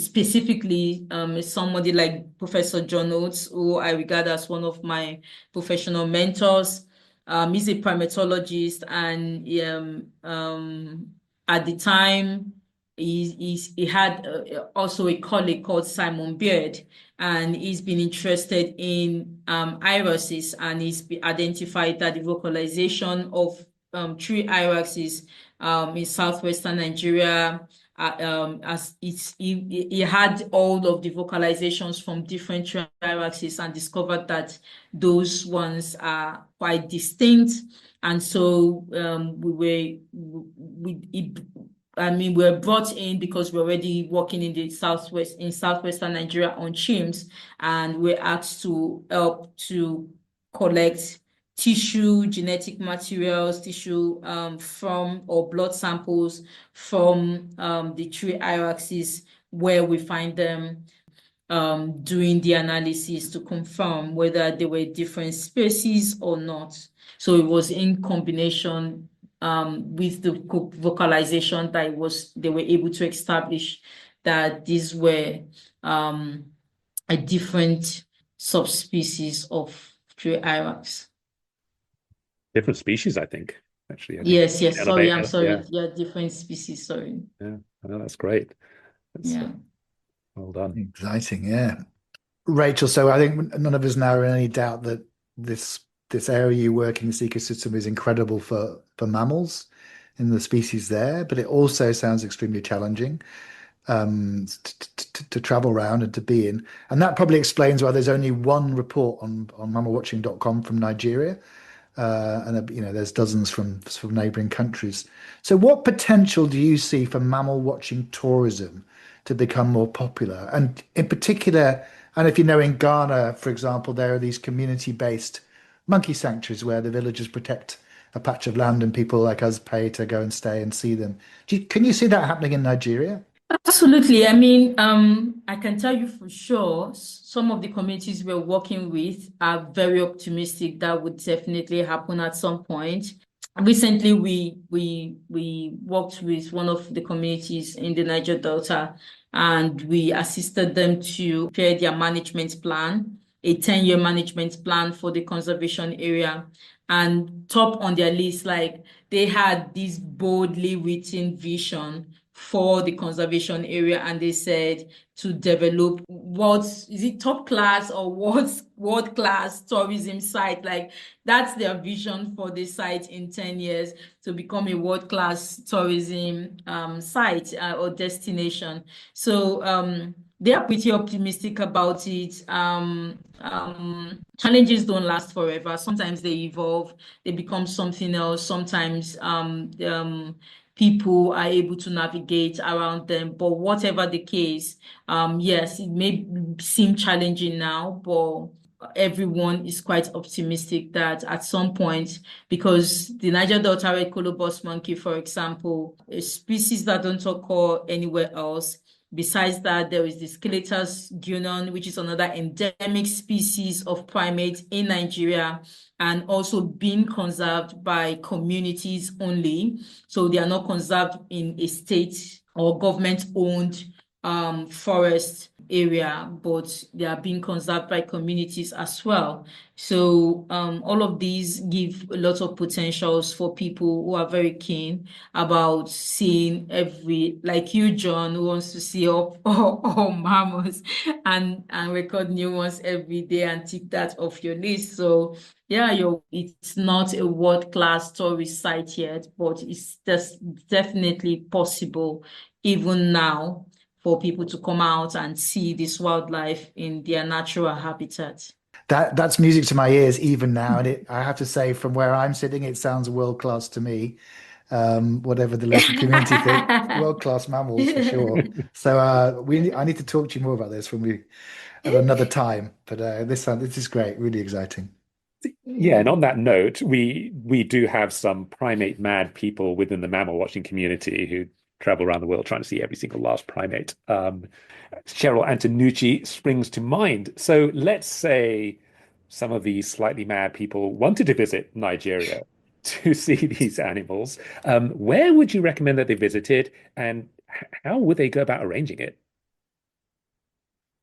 specifically, somebody like Professor John Oates, who I regard as one of my professional mentors. He's a primatologist, and at the time, he had also a colleague called Simon Beard, and he's been interested in irises, and he's identified that the vocalization of tree irises in southwestern Nigeria, as he had all of the vocalizations from different tree irises and discovered that those ones are quite distinct. And so we were brought in because we're already working in the southwestern Nigeria on chimps, and we're asked to help to collect tissue, genetic materials, tissue from or blood samples from the tree irises where we find them, doing the analysis to confirm whether they were different species or not. So it was in combination with the vocalization that they were able to establish that these were a different subspecies of tree irax. Different species, I think, actually. Yes. Sorry, I'm sorry. Yeah. Yeah, different species. Sorry. Yeah, I know, that's great. Yeah. Well done. Exciting, yeah. Rachel, so I think none of us now are in any doubt that this area you work in, this ecosystem, is incredible for mammals and the species there, but it also sounds extremely challenging to travel around and to be in. And that probably explains why there's only one report on mammalwatching.com from Nigeria. And there's dozens from neighboring countries. So what potential do you see for mammal watching tourism to become more popular? And in particular, and if you know, in Ghana, for example, there are these community-based monkey sanctuaries where the villagers protect a patch of land and people like us pay to go and stay and see them. Can you see that happening in Nigeria? Absolutely. I mean, I can tell you for sure, some of the communities we're working with are very optimistic that would definitely happen at some point. Recently, we worked with one of the communities in the Niger Delta, and we assisted them to prepare their management plan, a 10-year management plan for the conservation area. And top on their list, like, they had this boldly written vision for the conservation area, and they said to develop top class or world class tourism site. Like, that's their vision for the site in 10 years, to become a world class tourism site or destination. So they are pretty optimistic about it. Challenges don't last forever. Sometimes they evolve, they become something else. Sometimes people are able to navigate around them. But whatever the case, yes, it may seem challenging now, but everyone is quite optimistic that at some point, because the Niger Delta Red Colobus monkey, for example, a species that don't occur anywhere else. Besides that, there is the Skeletus guinon, which is another endemic species of primate in Nigeria, and also being conserved by communities only. So they are not conserved in a state or government-owned forest area, but they are being conserved by communities as well. So all of these give a lot of potentials for people who are very keen about seeing like you, John, who wants to see all mammals and record new ones every day and tick that off your list. So yeah, it's not a world-class tourist site yet, but it's just definitely possible even now for people to come out and see this wildlife in their natural habitat. That's music to my ears even now, and I have to say, from where I'm sitting, it sounds world class to me. Whatever the local community think, world class mammals for sure. So I need to talk to you more about this when we at another time. But this is great, really exciting. Yeah, and on that note, we do have some primate mad people within the mammal watching community who travel around the world trying to see every single last primate. Cheryl Antonucci springs to mind. So let's say some of these slightly mad people wanted to visit Nigeria to see these animals. Where would you recommend that they visited, and how would they go about arranging it?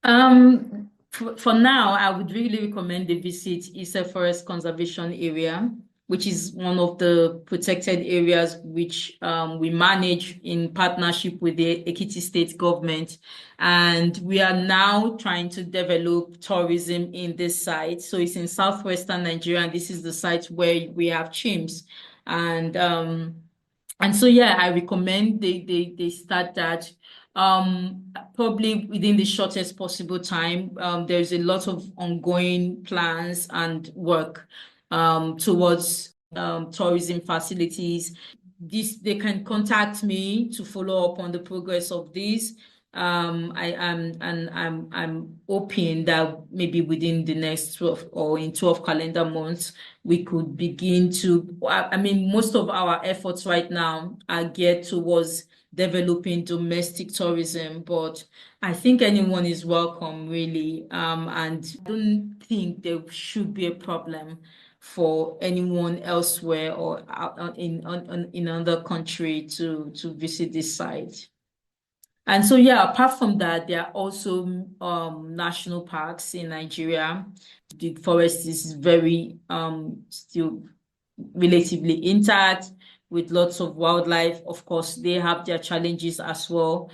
For now, I would really recommend they visit Ise Forest Conservation Area, which is one of the protected areas which we manage in partnership with the Ekiti State government. And we are now trying to develop tourism in this site. So it's in southwestern Nigeria, and this is the site where we have chimps. And so yeah, I recommend they start that probably within the shortest possible time. There's a lot of ongoing plans and work towards tourism facilities. They can contact me to follow up on the progress of this. I'm hoping that maybe within the next 12 or in 12 calendar months, we could begin to, I mean, most of our efforts right now are geared towards developing domestic tourism, but I think anyone is welcome, really. And I don't think there should be a problem for anyone elsewhere or in another country to visit this site. And so, yeah, apart from that, there are also national parks in Nigeria. The forest is very still relatively intact with lots of wildlife. Of course, they have their challenges as well.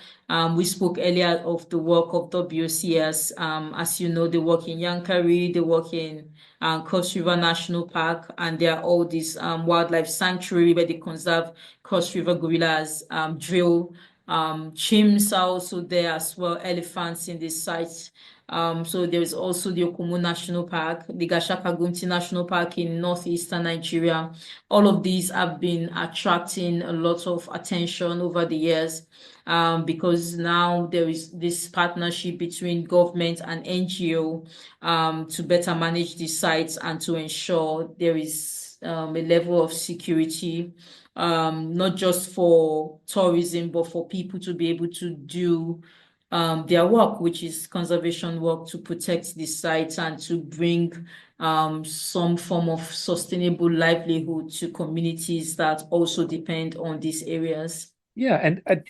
We spoke earlier of the work of WCS. As you know, they work in Yankari, they work in Cross River National Park, and there are all these wildlife sanctuary where they conserve Cross River gorillas, drill. Chimps are also there as well, elephants in this site. So there's also the Okomo National Park, the Gashaka Gumti National Park in northeastern Nigeria. All of these have been attracting a lot of attention over the years because now there is this partnership between government and NGO to better manage these sites and to ensure there is a level of security, not just for tourism, but for people to be able to do their work, which is conservation work to protect the sites and to bring some form of sustainable livelihood to communities that also depend on these areas. Yeah, and I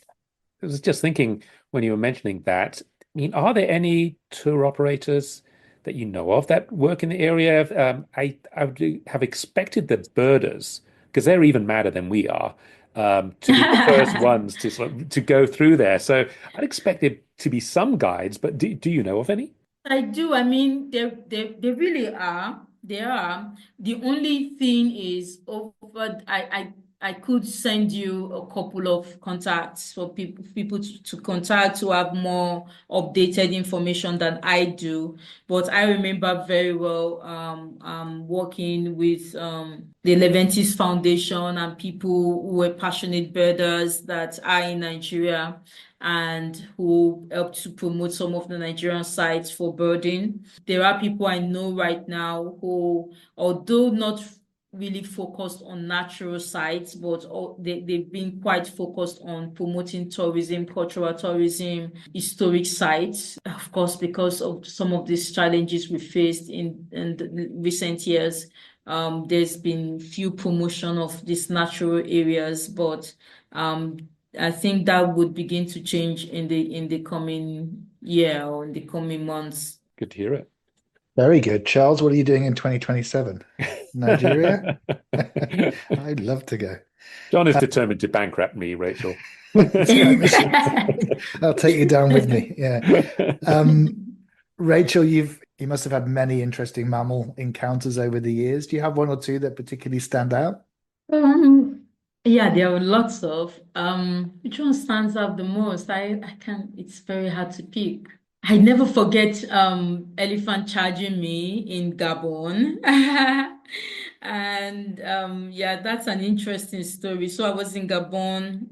was just thinking when you were mentioning that, I mean, are there any tour operators that you know of that work in the area? I would have expected the birders, because they're even madder than we are, to be the first ones to go through there. So I'd expect it to be some guides, but do you know of any? I do. I mean, they really are. They are. The only thing is, I could send you a couple of contacts for people to contact who have more updated information than I do. But I remember very well working with the Leventis Foundation and people who were passionate birders that are in Nigeria and who helped to promote some of the Nigerian sites for birding. There are people I know right now who, although not really focused on natural sites, but they've been quite focused on promoting tourism, cultural tourism, historic sites. Of course, because of some of these challenges we faced in the recent years, there's been few promotion of these natural areas, but I think that would begin to change in the coming year or in the coming months. Good to hear it. Very good. Charles, what are you doing in 2027? Nigeria? I'd love to go. John is determined to bankrupt me, Rachel. It's my mission. I'll take you down with me. Yeah. Rachel, you must have had many interesting mammal encounters over the years. Do you have one or two that particularly stand out? Yeah, there are lots of which one stands out the most? I can it's very hard to pick. I never forget elephant charging me in Gabon. And yeah, that's an interesting story. So I was in Gabon.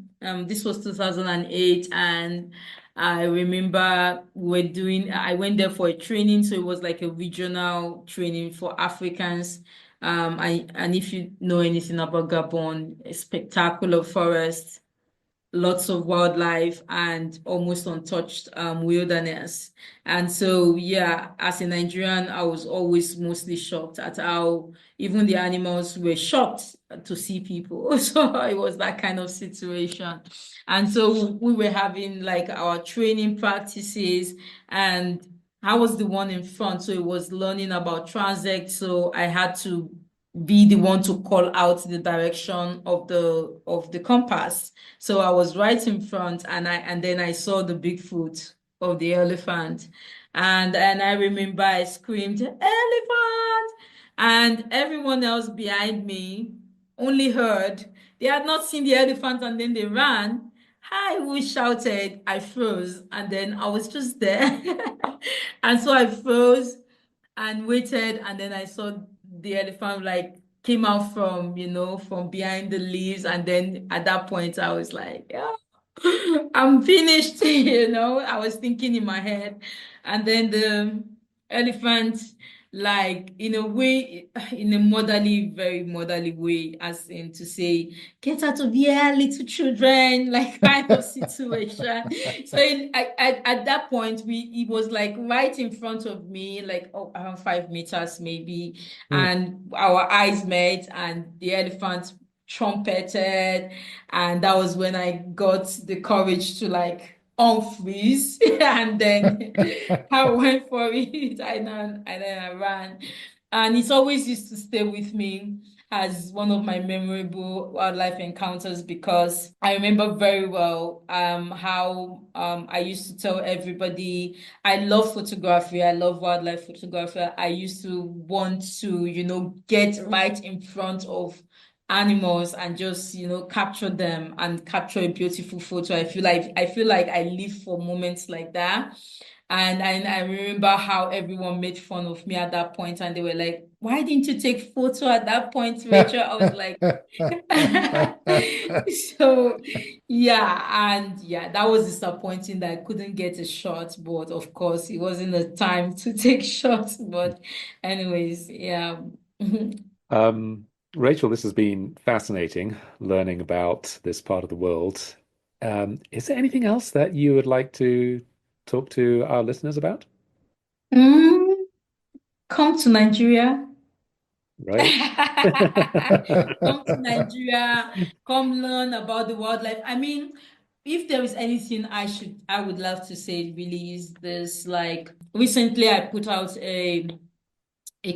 This was 2008, and I remember I went there for a training, so it was like a regional training for Africans. And if you know anything about Gabon, a spectacular forest, lots of wildlife and almost untouched wilderness. And so, yeah, as a Nigerian, I was always mostly shocked at how even the animals were shocked to see people. So it was that kind of situation. And so we were having like our training practices, and I was the one in front. So it was learning about transect. So I had to be the one to call out the direction of the compass. So I was right in front, and then I saw the big foot of the elephant. And I remember I screamed, "Elephant!" And everyone else behind me only heard. They had not seen the elephant, and then they ran. I who shouted, I froze, and then I was just there. And so I froze and waited, and then I saw the elephant like came out from, from behind the leaves, and then at that point I was like, yeah, I'm finished, I was thinking in my head. And then the elephant, like in a way, in a motherly, very motherly way, as in to say, get out of here, little children, like kind of situation. So at that point, it was like right in front of me, like around 5 meters maybe, and our eyes met, and the elephant trumpeted, and that was when I got the courage to like unfreeze, and then I went for it, and then I ran. And it always used to stay with me as one of my memorable wildlife encounters, because I remember very well how I used to tell everybody I love photography, I love wildlife photography. I used to want to, get right in front of animals and just, capture them and capture a beautiful photo. I feel like I live for moments like that. And I remember how everyone made fun of me at that point, and they were like, "Why didn't you take photo at that point, Rachel?" I was like, so yeah, and yeah, that was disappointing that I couldn't get a shot, but of course it wasn't the time to take shots. But anyways, yeah. Rachel, this has been fascinating learning about this part of the world. Is there anything else that you would like to talk to our listeners about? Come to Nigeria. Right? Come to Nigeria, come learn about the wildlife. I mean, if there is anything I would love to say really is this, like recently I put out a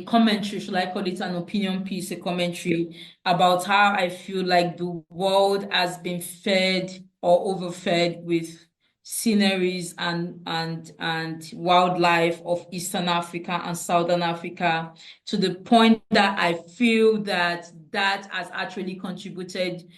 commentary, should I call it an opinion piece, a commentary about how I feel like the world has been fed or overfed with sceneries and wildlife of Eastern Africa and Southern Africa, to the point that I feel that has actually contributed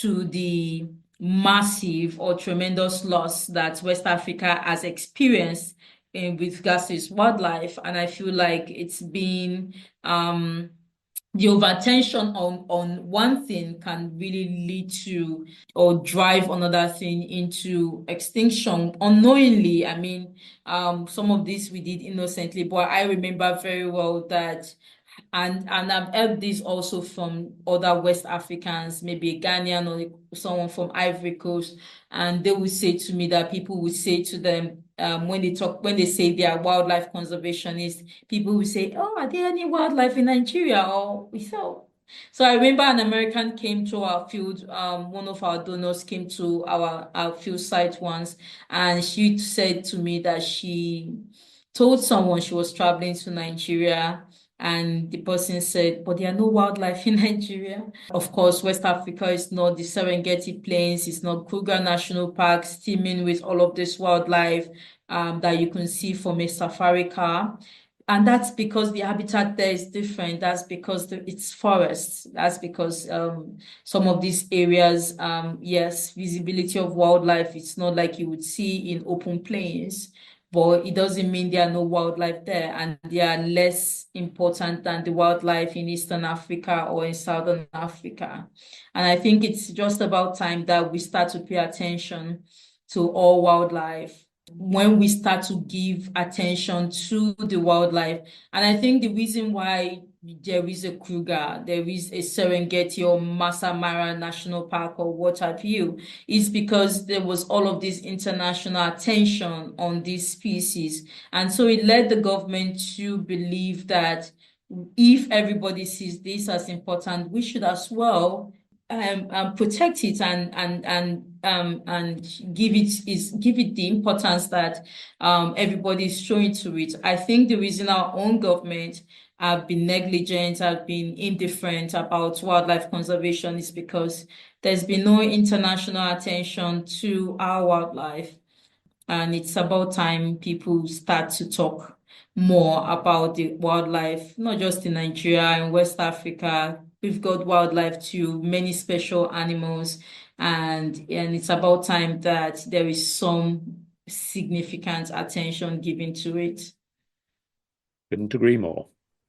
to the massive or tremendous loss that West Africa has experienced with regards to its wildlife. And I feel like it's been the overattention on one thing can really lead to or drive another thing into extinction unknowingly. I mean, some of this we did innocently, but I remember very well that, and I've heard this also from other West Africans, maybe a Ghanaian or someone from Ivory Coast, and they would say to me that people would say to them, when they say they are wildlife conservationists, people will say, "Oh, are there any wildlife in Nigeria?" Or we thought, So I remember an American came to our field. One of our donors came to our field site once, and she said to me that she told someone she was traveling to Nigeria, and the person said, "But there are no wildlife in Nigeria." Of course, West Africa is not the Serengeti Plains, it's not Kruger National Park, teeming with all of this wildlife that you can see from a safari car. And that's because the habitat there is different. That's because it's forests. That's because some of these areas, yes, visibility of wildlife, it's not like you would see in open plains, but it doesn't mean there are no wildlife there, and they are less important than the wildlife in Eastern Africa or in Southern Africa. And I think it's just about time that we start to pay attention to all wildlife when we start to give attention to the wildlife. And I think the reason why there is a Kruger, there is a Serengeti or Masai Mara National Park or what have you, is because there was all of this international attention on these species. And so it led the government to believe that if everybody sees this as important, we should as well protect it and give it the importance that everybody is showing to it. I think the reason our own government have been negligent, have been indifferent about wildlife conservation is because there's been no international attention to our wildlife. And it's about time people start to talk more about the wildlife, not just in Nigeria and West Africa. We've got wildlife too, many special animals, and it's about time that there is some significant attention given to it. Couldn't agree more.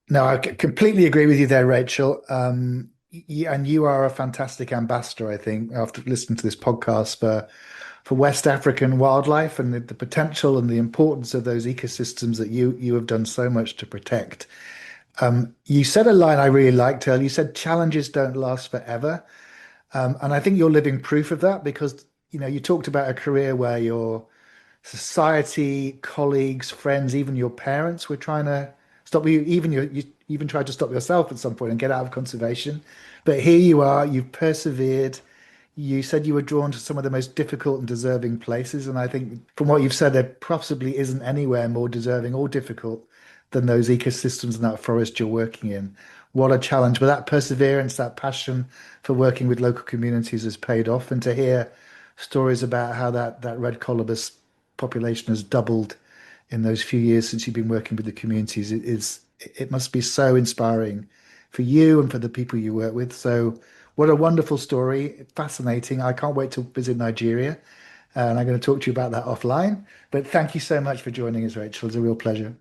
No, I completely agree with you there, Rachel. And you are a fantastic ambassador, I think, after listening to this podcast for West African wildlife and the potential and the importance of those ecosystems that you have done so much to protect. You said a line I really liked earlier. You said challenges don't last forever. And I think you're living proof of that because, you talked about a career where your society, colleagues, friends, even your parents were trying to stop you. You even tried to stop yourself at some point and get out of conservation. But here you are, you've persevered. You said you were drawn to some of the most difficult and deserving places. And I think from what you've said, there possibly isn't anywhere more deserving or difficult than those ecosystems and that forest you're working in. What a challenge. But that perseverance, that passion for working with local communities has paid off. And to hear stories about how that red colobus population has doubled in those few years since you've been working with the communities, it must be so inspiring for you and for the people you work with. So what a wonderful story. Fascinating. I can't wait to visit Nigeria. And I'm going to talk to you about that offline. But thank you so much for joining us, Rachel. It's a real pleasure.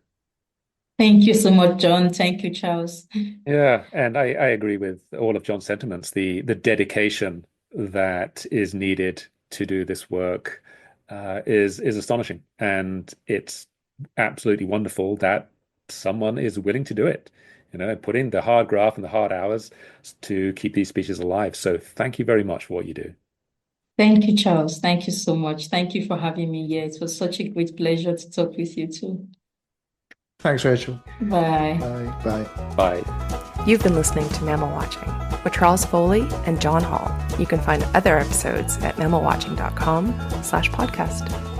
Thank you so much, John. Thank you, Charles. Yeah, and I agree with all of John's sentiments. The dedication that is needed to do this work is astonishing. And it's absolutely wonderful that someone is willing to do it. Put in the hard graft and the hard hours to keep these species alive. So thank you very much for what you do. Thank you, Charles. Thank you so much. Thank you for having me here. It was such a great pleasure to talk with you too. Thanks, Rachel. Bye. Bye. Bye. Bye. You've been listening to Mammal Watching with Charles Foley and John Hall. You can find other episodes at mammalwatching.com/podcast.